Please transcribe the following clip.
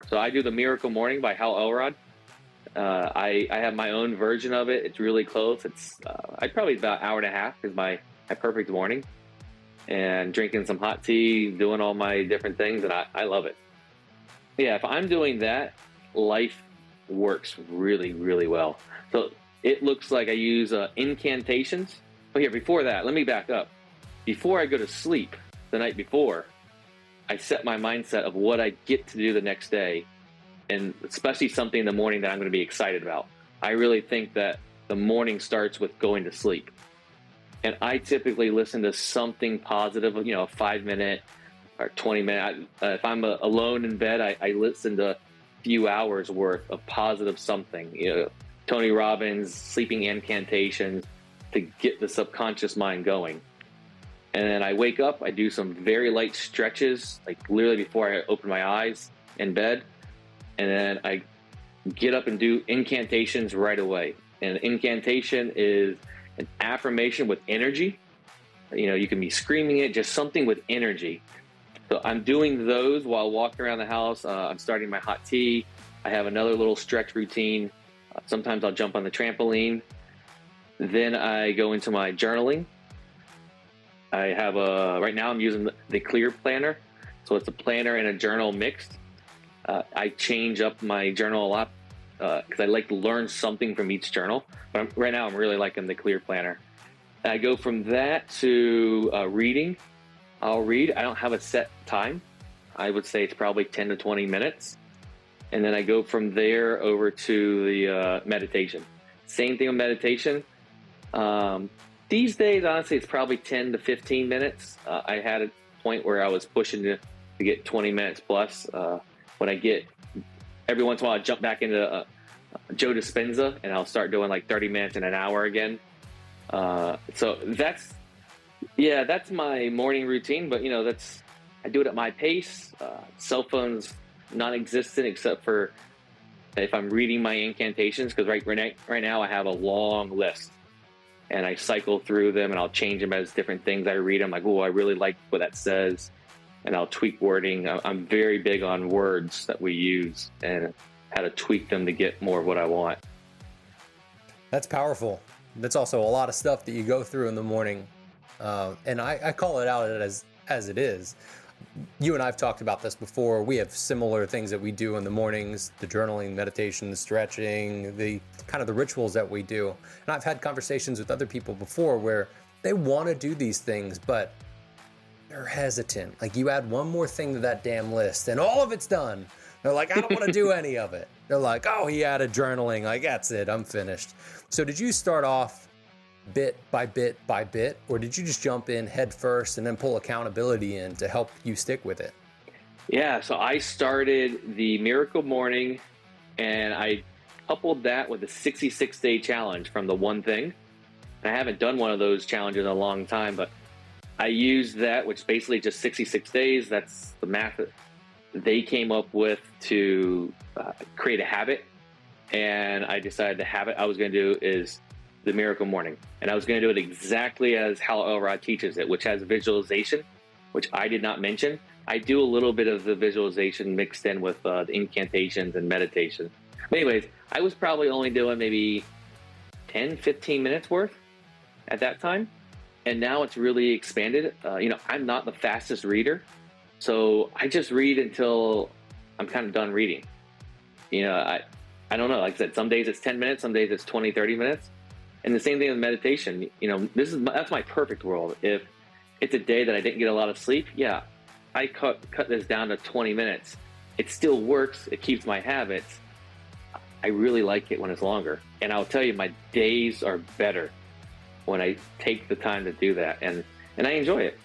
So I do the Miracle Morning by Hal Elrod. I have my own version of it. It's really close. It's I probably about an hour and a half is my perfect morning, and drinking some hot tea, doing all my different things, and I love it. Yeah, if I'm doing that, life works really, really well. So it looks like I use incantations. Oh, here, before that, let me back up. Before I go to sleep the night before, I set my mindset of what I get to do the next day, and especially something in the morning that I'm going to be excited about. I really think that the morning starts with going to sleep. And I typically listen to something positive, you know, a 5-minute or 20-minute. If I'm alone in bed, I listen to a few hours worth of positive something. You know, Tony Robbins, sleeping incantations to get the subconscious mind going. And then I wake up, I do some very light stretches, like literally before I open my eyes in bed. And then I get up and do incantations right away. And incantation is an affirmation with energy. You know, you can be screaming it, just something with energy. So I'm doing those while walking around the house. I'm starting my hot tea. I have another little stretch routine. Sometimes I'll jump on the trampoline. Then I go into my journaling. I have right now I'm using the Clear Planner. So it's a planner and a journal mixed. I change up my journal a lot because I like to learn something from each journal. But right now I'm really liking the Clear Planner. And I go from that to reading. I'll read. I don't have a set time. I would say it's probably 10 to 20 minutes. And then I go from there over to the meditation. Same thing with meditation. These days, honestly, it's probably 10 to 15 minutes. I had a point where I was pushing to get 20 minutes plus. When I get, every once in a while, I jump back into Joe Dispenza, and I'll start doing like 30 minutes in an hour again. So that's my morning routine. But, you know, I do it at my pace. Cell phone's non-existent except for if I'm reading my incantations, because right now I have a long list. And I cycle through them, and I'll change them as different things. I read them like, oh, I really like what that says. And I'll tweak wording. I'm very big on words that we use and how to tweak them to get more of what I want. That's powerful. That's also a lot of stuff that you go through in the morning. And I call it out as it is. You and I have talked about this before. We have similar things that we do in the mornings, the journaling, meditation, the stretching, the kind of the rituals that we do. And I've had conversations with other people before where they want to do these things, but they're hesitant. Like, you add one more thing to that damn list and all of it's done. They're like, I don't want to do any of it. They're like, oh, he added journaling. Like, that's it. I'm finished. So did you start off bit by bit by bit, or did you just jump in head first and then pull accountability in to help you stick with it? Yeah, so I started the Miracle Morning, and I coupled that with the 66-day challenge from the One Thing. And I haven't done one of those challenges in a long time, but I used that, which basically just 66 days. That's the math that they came up with to create a habit. And I decided the habit I was going to do is the Miracle Morning. And I was going to do it exactly as Hal Elrod teaches it, which has visualization, which I did not mention. I do a little bit of the visualization mixed in with the incantations and meditation. But anyways, I was probably only doing maybe 10, 15 minutes worth at that time. And now it's really expanded. I'm not the fastest reader, so I just read until I'm kind of done reading. I don't know. Like I said, some days it's 10 minutes, some days it's 20, 30 minutes. And the same thing with meditation. That's my perfect world. If it's a day that I didn't get a lot of sleep, yeah, I cut this down to 20 minutes. It still works. It keeps my habits. I really like it when it's longer. And I'll tell you, my days are better when I take the time to do that. And I enjoy it.